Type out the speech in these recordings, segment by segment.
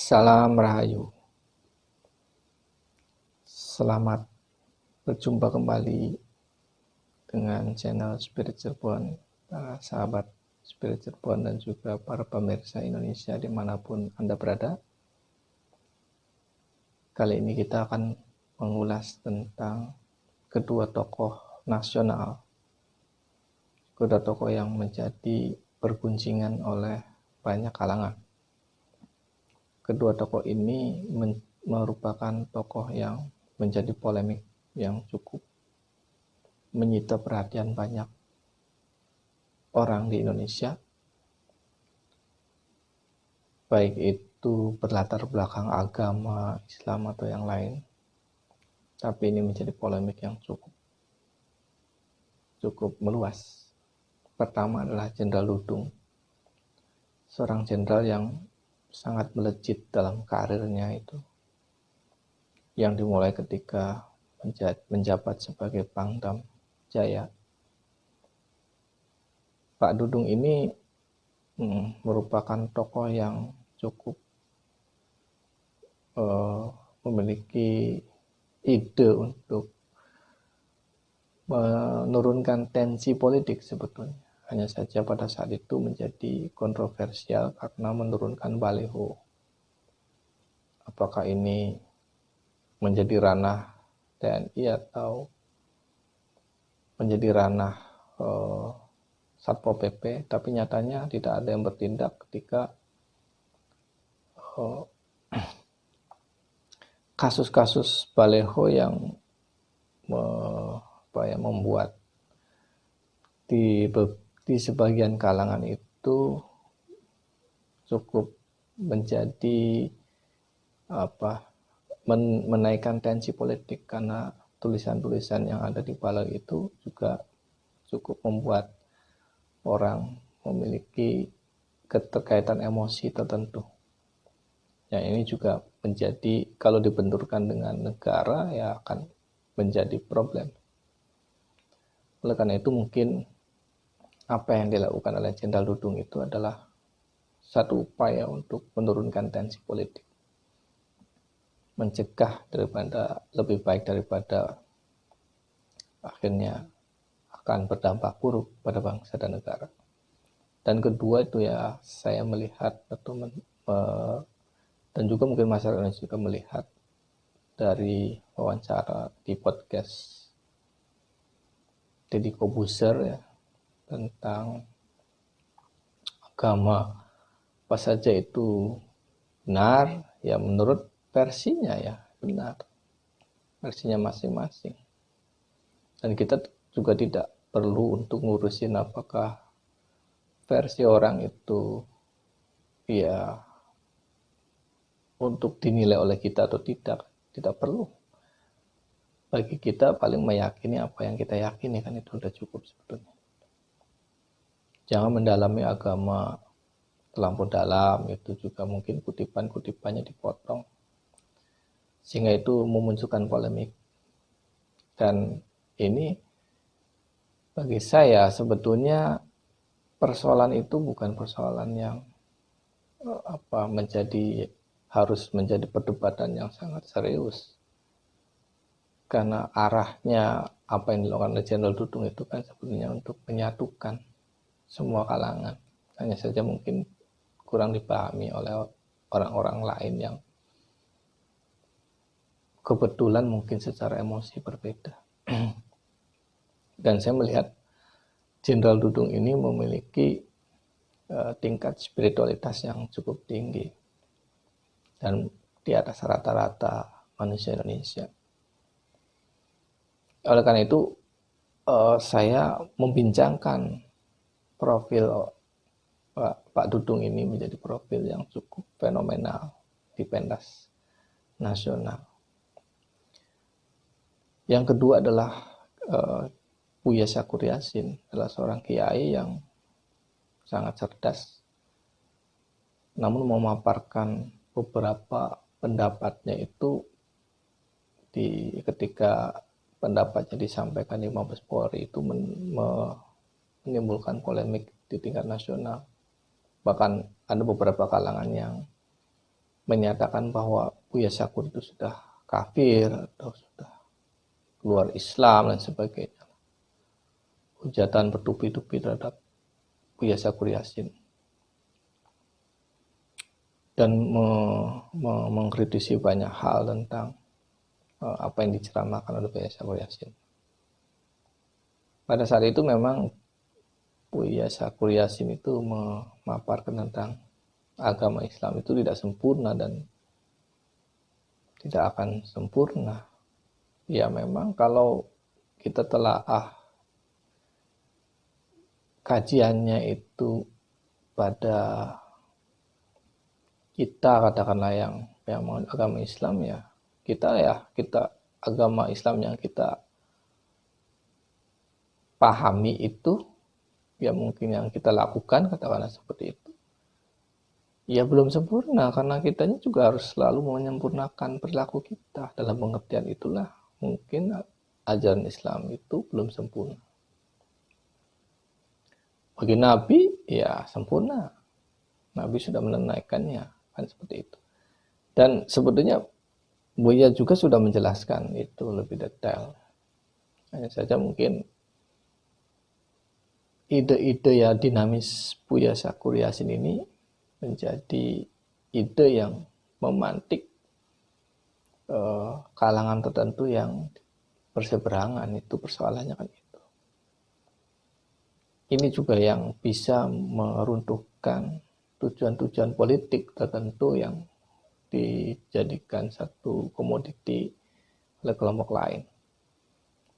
Salam Rahayu. Selamat berjumpa kembali dengan channel Spirit Cirebon, para sahabat Spirit Cirebon dan juga para pemirsa Indonesia dimanapun Anda berada. Kali ini kita akan mengulas tentang kedua tokoh nasional, kedua tokoh yang menjadi pergunjingan oleh banyak kalangan. Kedua tokoh ini merupakan tokoh yang menjadi polemik yang cukup menyita perhatian banyak orang di Indonesia, baik itu berlatar belakang agama, Islam atau yang lain. Tapi ini menjadi polemik yang cukup meluas. Pertama adalah Jenderal Dudung, seorang jenderal yang sangat melejit dalam karirnya itu, yang dimulai ketika menjabat sebagai Pangdam Jaya. Pak Dudung ini merupakan tokoh yang cukup memiliki ide untuk menurunkan tensi politik sebetulnya. Hanya saja pada saat itu menjadi kontroversial karena menurunkan baliho. Apakah ini menjadi ranah TNI atau menjadi ranah Satpol PP, tapi nyatanya tidak ada yang bertindak ketika kasus-kasus baliho yang membuat di sebagian kalangan itu cukup menjadi menaikkan tensi politik, karena tulisan-tulisan yang ada di baliho itu juga cukup membuat orang memiliki keterkaitan emosi tertentu. Yang ini juga menjadi, kalau dibenturkan dengan negara, ya akan menjadi problem. Oleh karena itu mungkin apa yang dilakukan oleh Jenderal Dudung itu adalah satu upaya untuk menurunkan tensi politik, mencegah daripada lebih baik daripada akhirnya akan berdampak buruk pada bangsa dan negara. Dan kedua itu ya, saya melihat atau dan juga mungkin masyarakat Indonesia juga melihat dari wawancara di podcast Deddy Kobuser ya, tentang agama apa saja itu benar, ya menurut versinya ya benar, versinya masing-masing. Dan kita juga tidak perlu untuk ngurusin apakah versi orang itu ya untuk dinilai oleh kita atau tidak perlu. Bagi kita paling meyakini apa yang kita yakini, kan itu sudah cukup sebetulnya. Jangan mendalami agama terlampau dalam, itu juga mungkin kutipan-kutipannya dipotong sehingga itu memunculkan polemik. Dan ini bagi saya sebetulnya persoalan itu bukan persoalan yang harus menjadi perdebatan yang sangat serius, karena arahnya apa yang dilakukan oleh Jenderal Dudung itu kan sebenarnya untuk menyatukan semua kalangan. Hanya saja mungkin kurang dipahami oleh orang-orang lain yang kebetulan mungkin secara emosi berbeda. Dan saya melihat Jenderal Dudung ini memiliki tingkat spiritualitas yang cukup tinggi dan di atas rata-rata manusia Indonesia. Oleh karena itu saya membincangkan profil Pak Dudung ini menjadi profil yang cukup fenomenal di pentas nasional. Yang kedua adalah Buya Syakur Yassin, adalah seorang kiai yang sangat cerdas, namun memaparkan beberapa pendapatnya itu ketika pendapatnya disampaikan di Mabes Polri itu menimbulkan polemik di tingkat nasional. Bahkan ada beberapa kalangan yang menyatakan bahwa Buya Syakur itu sudah kafir atau sudah keluar Islam dan sebagainya. Hujatan bertubi-tubi terhadap Buya Syakur Yassin dan mengkritisi banyak hal tentang apa yang diceramahkan oleh Buya Syakur Yassin. Pada saat itu memang Buya Syakur Yassin itu memaparkan tentang agama Islam itu tidak sempurna dan tidak akan sempurna. Ya memang kalau kita telaah kajiannya itu pada kita katakanlah yang agama Islam ya kita agama Islam yang kita pahami itu ya mungkin yang kita lakukan katakanlah seperti itu ya belum sempurna karena kitanya juga harus selalu menyempurnakan perilaku kita. Dalam pengertian itulah mungkin ajaran Islam itu belum sempurna. Bagi Nabi ya sempurna, Nabi sudah menunaikannya kan seperti itu. Dan sebetulnya Buya juga sudah menjelaskan itu lebih detail. Hanya saja mungkin ide-ide ya dinamis Buya Syakur Yassin ini menjadi ide yang memantik kalangan tertentu yang berseberangan. Itu persoalannya kan itu. Ini juga yang bisa meruntuhkan tujuan-tujuan politik tertentu yang dijadikan satu komoditi oleh kelompok lain.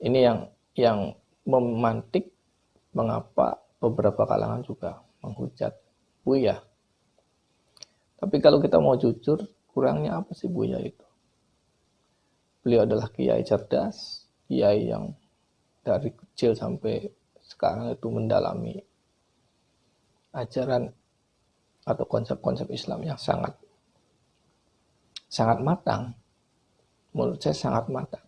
Ini yang memantik mengapa beberapa kalangan juga menghujat Buya. Tapi kalau kita mau jujur, kurangnya apa sih Buya itu? Beliau adalah kiai cerdas, kiai yang dari kecil sampai sekarang itu mendalami ajaran atau konsep-konsep Islam yang sangat matang. Menurut saya sangat matang.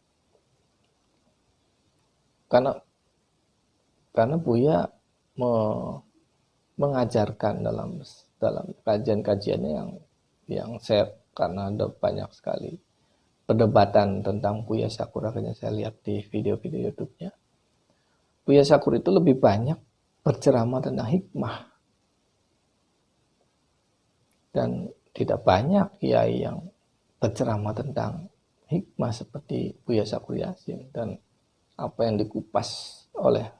Karena Buya mengajarkan dalam kajian-kajiannya yang saya karena ada banyak sekali perdebatan tentang Buya Syakur, akhirnya saya lihat di video-video YouTube-nya. Buya Syakur itu lebih banyak berceramah tentang hikmah dan tidak banyak kiai yang berceramah tentang hikmah seperti Buya Syakur Yassin. Dan apa yang dikupas oleh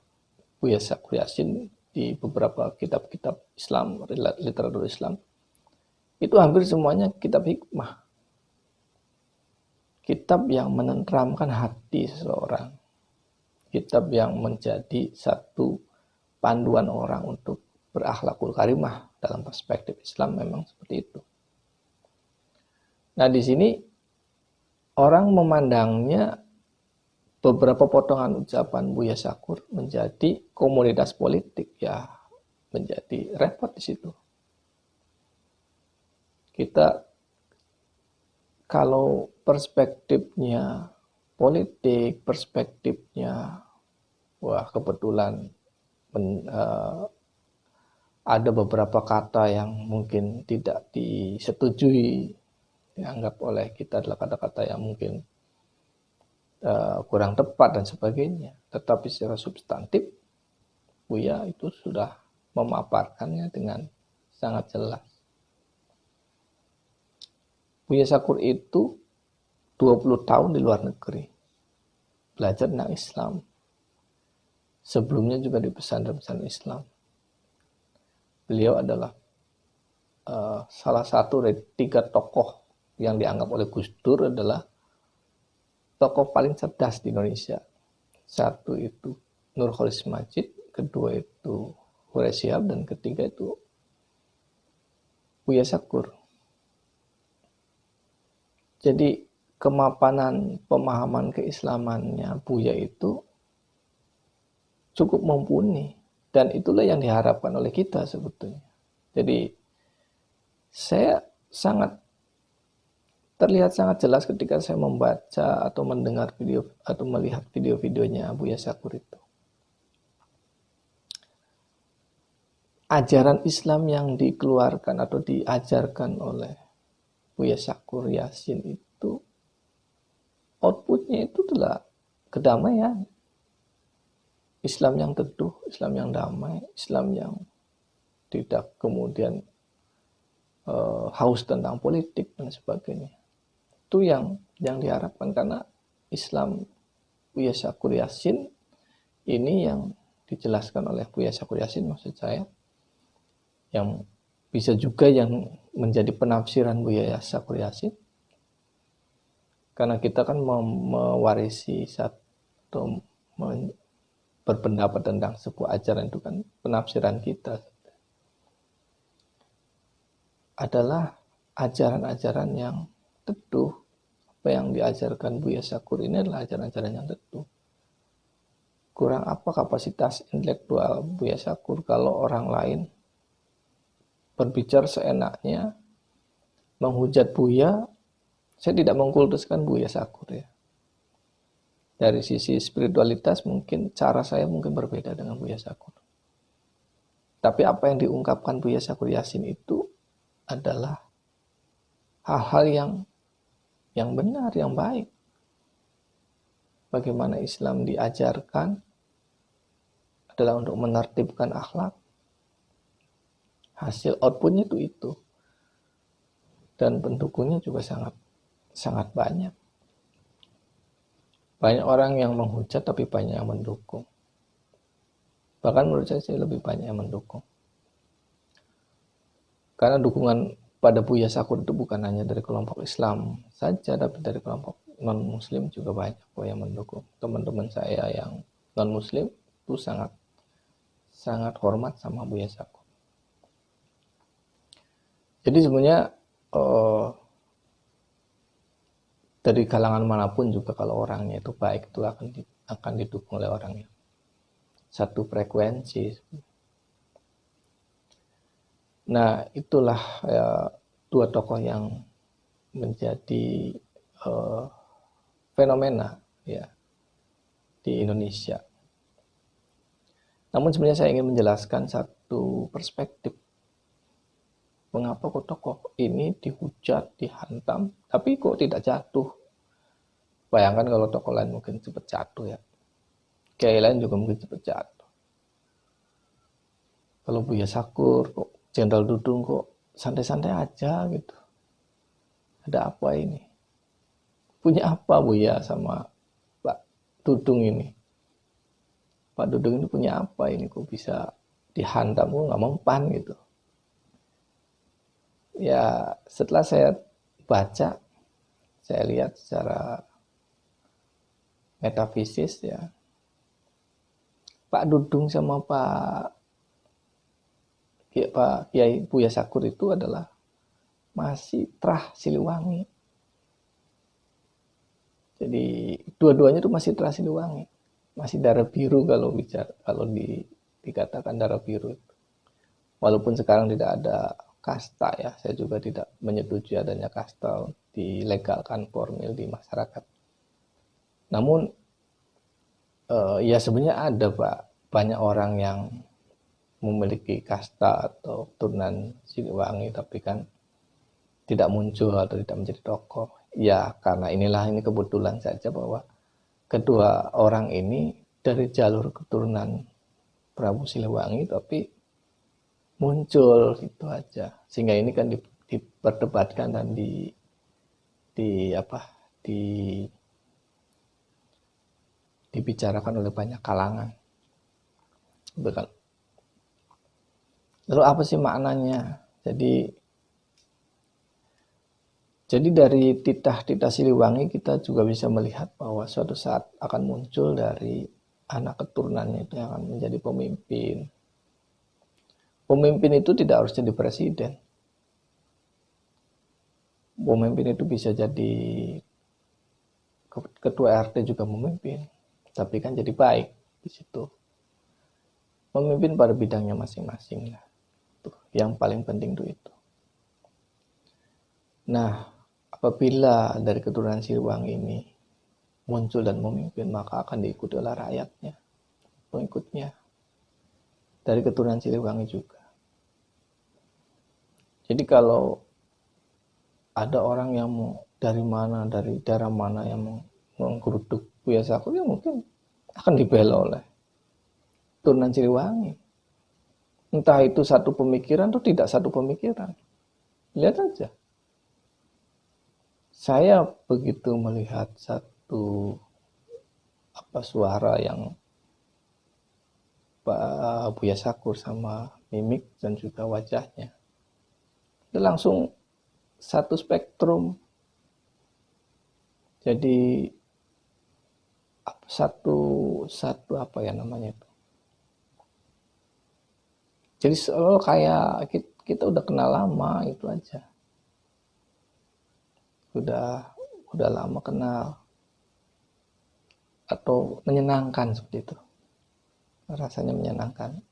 Buya Syakur Yassin di beberapa kitab-kitab Islam, literatur Islam, itu hampir semuanya kitab hikmah. Kitab yang menenteramkan hati seseorang. Kitab yang menjadi satu panduan orang untuk berakhlakul karimah. Dalam perspektif Islam memang seperti itu. Nah di sini orang memandangnya beberapa potongan ucapan Buya Syakur menjadi komoditas politik, ya menjadi repot di situ. Kita kalau perspektifnya politik, perspektifnya wah kebetulan ada beberapa kata yang mungkin tidak disetujui, dianggap oleh kita adalah kata-kata yang mungkin kurang tepat dan sebagainya. Tetapi secara substantif Buya itu sudah memaparkannya dengan sangat jelas. Buya Syakur itu 20 tahun di luar negeri belajar tentang Islam. Sebelumnya juga di pesantren-pesantren Islam. Beliau adalah salah satu dari 3 tokoh yang dianggap oleh Gus Dur adalah tokoh paling cerdas di Indonesia. Satu itu Nurcholish Madjid, kedua itu Huraiz Shihab, dan ketiga itu Buya Syakur. Jadi kemapanan pemahaman keislamannya Buya itu cukup mumpuni, dan itulah yang diharapkan oleh kita sebetulnya. Jadi saya terlihat sangat jelas ketika saya membaca atau mendengar video atau melihat video-videonya Buya Syakur itu. Ajaran Islam yang dikeluarkan atau diajarkan oleh Buya Syakur Yasin itu outputnya itu adalah kedamaian. Islam yang teduh, Islam yang damai, Islam yang tidak kemudian haus tentang politik dan sebagainya. Itu yang diharapkan, karena Islam Buya Syakur Yasin ini yang dijelaskan oleh Buya Syakur Yasin, maksud saya, yang bisa juga yang menjadi penafsiran Buya Syakur Yasin, karena kita kan mewarisi satu berpendapat tentang sebuah ajaran, itu kan penafsiran kita adalah ajaran-ajaran yang teduh. Apa yang diajarkan Buya Syakur ini adalah ajaran-ajaran yang teduh. Kurang apa kapasitas intelektual Buya Syakur kalau orang lain berbicara seenaknya, menghujat Buya. Saya tidak mengkultuskan Buya Syakur ya. Dari sisi spiritualitas mungkin cara saya mungkin berbeda dengan Buya Syakur. Tapi apa yang diungkapkan Buya Syakur Yasin itu adalah hal-hal yang benar, yang baik. Bagaimana Islam diajarkan adalah untuk menertibkan akhlak. Hasil outputnya itu. Dan pendukungnya juga sangat banyak. Banyak orang yang menghujat tapi banyak yang mendukung. Bahkan menurut saya lebih banyak yang mendukung. Karena dukungan pada Buya Syakur itu bukan hanya dari kelompok Islam saja, tapi dari kelompok non-Muslim juga banyak yang mendukung. Teman-teman saya yang non-Muslim itu sangat hormat sama Buya Syakur. Jadi sebenarnya dari kalangan manapun juga kalau orangnya itu baik, itu akan didukung oleh orangnya satu frekuensi. Nah, itulah ya, dua tokoh yang menjadi fenomena ya di Indonesia. Namun sebenarnya saya ingin menjelaskan satu perspektif. Mengapa kok tokoh ini dihujat, dihantam, tapi kok tidak jatuh? Bayangkan kalau tokoh lain mungkin cepat jatuh ya. Kiai lain juga mungkin cepat jatuh. Kalau Buya Syakur, kok Jenderal Dudung kok santai-santai aja gitu. Ada apa ini? Punya apa Buya sama Pak Dudung ini? Pak Dudung ini punya apa ini? Kok bisa dihantam? Kok nggak mempan gitu. Ya setelah saya baca, saya lihat secara metafisis ya, Pak Dudung sama Pak Kiai Buya Syakur itu adalah masih terah Siliwangi. Jadi dua-duanya itu masih terah Siliwangi, masih darah biru kalau dikatakan darah biru. Walaupun sekarang tidak ada kasta ya, saya juga tidak menyetujui adanya kasta dilegalkan formil di masyarakat. Namun ya sebenarnya ada Pak, banyak orang yang memiliki kasta atau turunan Siliwangi tapi kan tidak muncul atau tidak menjadi tokoh. Ya karena ini kebetulan saja bahwa kedua orang ini dari jalur keturunan Prabu Siliwangi tapi muncul gitu aja, sehingga ini kan diperdebatkan dan dibicarakan oleh banyak kalangan. Betul. Lalu apa sih maknanya? Jadi dari titah-titah Siliwangi kita juga bisa melihat bahwa suatu saat akan muncul dari anak keturunannya itu yang akan menjadi pemimpin. Pemimpin itu tidak harus jadi presiden. Pemimpin itu bisa jadi ketua RT juga memimpin, tapi kan jadi baik di situ. Memimpin pada bidangnya masing-masing lah. Tuh, yang paling penting itu. Nah, apabila dari keturunan Siliwangi ini muncul dan memimpin, maka akan diikuti oleh rakyatnya, pengikutnya dari keturunan Siliwangi juga. Jadi kalau ada orang yang mau dari mana, dari daerah mana yang mau menggeruduk Buya Sakur, ya mungkin akan dibela oleh Turunan Siliwangi. Entah itu satu pemikiran atau tidak satu pemikiran. Lihat aja. Saya begitu melihat satu suara yang Pak Buya Sakur sama mimik dan juga wajahnya, itu langsung satu spektrum. Jadi satu apa ya namanya itu. Jadi kayak kita udah kenal lama, itu aja. Udah lama kenal. Atau menyenangkan seperti itu. Rasanya menyenangkan.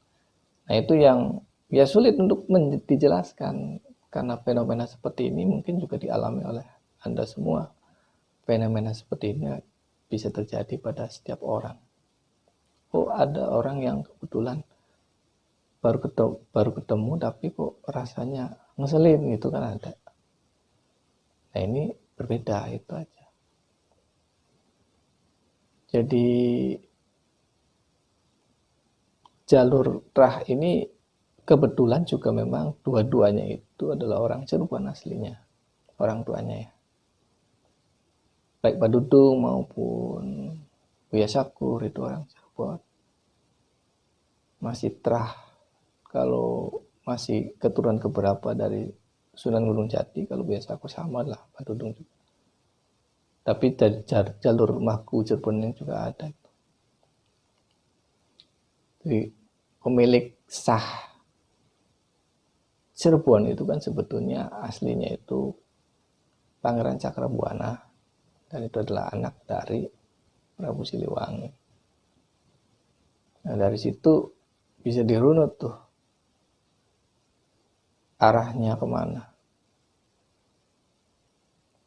Nah, itu yang ya sulit untuk dijelaskan, karena fenomena seperti ini mungkin juga dialami oleh Anda semua. Fenomena seperti ini bisa terjadi pada setiap orang. Oh, ada orang yang kebetulan baru ketemu tapi kok rasanya ngeselin gitu kan, ada. Nah, ini berbeda, itu aja. Jadi jalur Trah ini kebetulan juga memang dua-duanya itu adalah orang Cirebon aslinya, orang tuanya ya. Baik Pak Dudung maupun Buya Sakur itu orang Cirebon. Masih Trah, kalau masih keturunan keberapa dari Sunan Gunung Jati, kalau Buya Sakur sama lah Pak Dudung juga. Tapi dari jalur Maku Cirebon ini juga ada. Jadi pemilik sah Cirebon itu kan sebetulnya aslinya itu Pangeran Cakrabuana, dan itu adalah anak dari Prabu Siliwangi. Nah, dari situ bisa dirunut tuh arahnya kemana,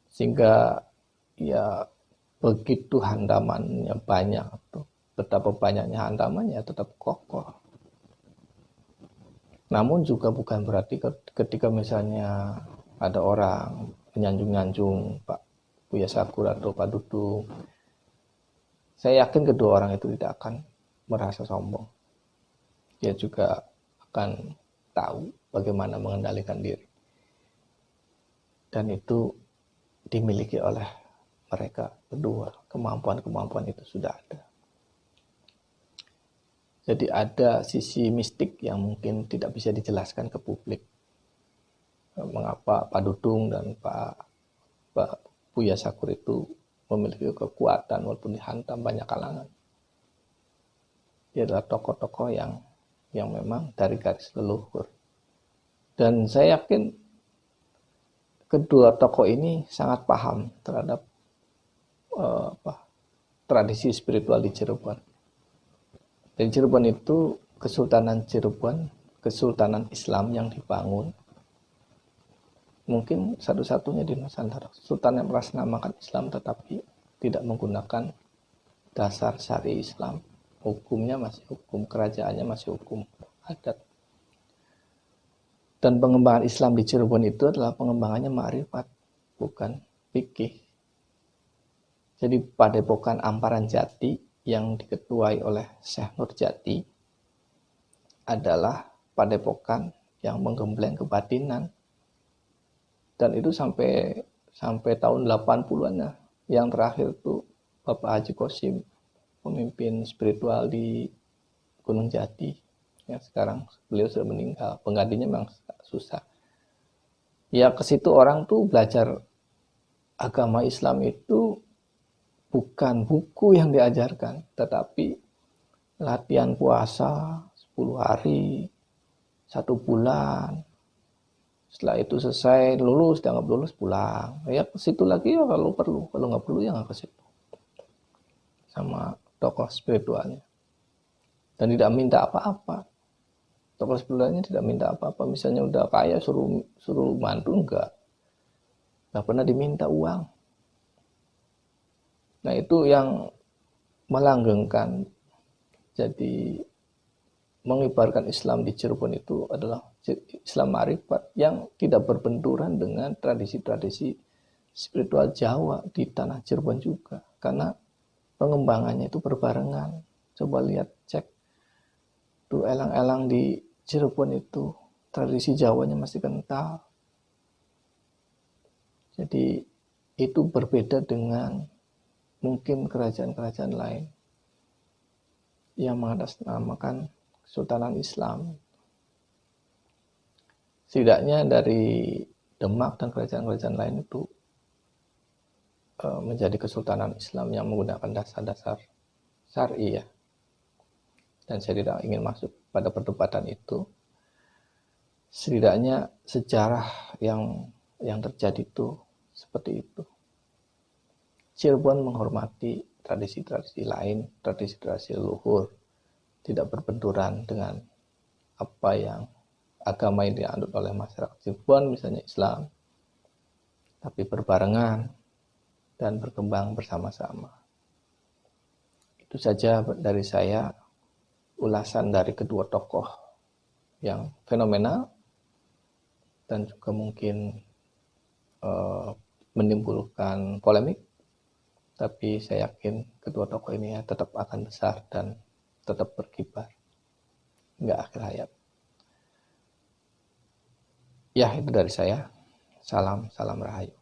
sehingga ya begitu handamannya banyak tuh, betapa banyaknya handamannya tetap kokoh. Namun juga bukan berarti ketika misalnya ada orang menyanjung-nyanjung Pak Buya Sakur atau Pak Dudung, saya yakin kedua orang itu tidak akan merasa sombong. Dia juga akan tahu bagaimana mengendalikan diri. Dan itu dimiliki oleh mereka berdua. Kemampuan-kemampuan itu sudah ada. Jadi ada sisi mistik yang mungkin tidak bisa dijelaskan ke publik. Mengapa Pak Dudung dan Pak Buya Sakur itu memiliki kekuatan walaupun dihantam banyak kalangan. Dia adalah tokoh-tokoh yang memang dari garis leluhur. Dan saya yakin kedua tokoh ini sangat paham terhadap tradisi spiritual di Cirebon. Di Cirebon itu Kesultanan Cirebon, Kesultanan Islam yang dibangun, mungkin satu-satunya di Nusantara. Sultan yang mengatasnamakan Islam tetapi tidak menggunakan dasar syari Islam. Hukumnya masih hukum kerajaannya, masih hukum adat. Dan pengembangan Islam di Cirebon itu adalah pengembangannya ma'rifat, bukan fikih. Jadi Padepokan Amparan Jati yang diketuai oleh Syekh Nurjati adalah padepokan yang menggembleng kebatinan. Dan itu sampai tahun 80-an ya. Yang terakhir itu Bapak Haji Qasim, pemimpin spiritual di Gunung Jati. Ya, sekarang beliau sudah meninggal. Penggantinya memang susah. Ya, ke situ orang tuh belajar agama Islam itu bukan buku yang diajarkan, tetapi latihan puasa 10 hari, 1 bulan. Setelah itu selesai, lulus, dianggap lulus, pulang. Ya ke situ lagi ya kalau perlu, kalau nggak perlu ya nggak ke situ. Sama tokoh spiritualnya. Dan tidak minta apa-apa. Tokoh spiritualnya tidak minta apa-apa. Misalnya udah kaya suruh mantu, enggak. Nggak pernah diminta uang. Nah, itu yang melanggengkan. Jadi mengibarkan Islam di Cirebon itu adalah Islam Ma'rifat yang tidak berbenturan dengan tradisi-tradisi spiritual Jawa di tanah Cirebon juga, karena pengembangannya itu berbarengan. Coba lihat, cek tuh elang-elang di Cirebon itu, tradisi Jawanya masih kental. Jadi itu berbeda dengan mungkin kerajaan-kerajaan lain yang mengatasnamakan Kesultanan Islam. Setidaknya dari Demak dan kerajaan-kerajaan lain itu menjadi Kesultanan Islam yang menggunakan dasar-dasar syar'i ya. Dan saya tidak ingin masuk pada perdebatan itu. Setidaknya sejarah yang terjadi itu seperti itu. Cirebon menghormati tradisi-tradisi lain, tradisi-tradisi leluhur, tidak berbenturan dengan apa yang agama yang dianut oleh masyarakat Cirebon, misalnya Islam, tapi berbarengan dan berkembang bersama-sama. Itu saja dari saya, ulasan dari kedua tokoh yang fenomenal dan juga mungkin menimbulkan polemik, tapi saya yakin kedua tokoh ini tetap akan besar dan tetap berkibar hingga akhir hayat. Ya, itu dari saya. Salam Rahayu.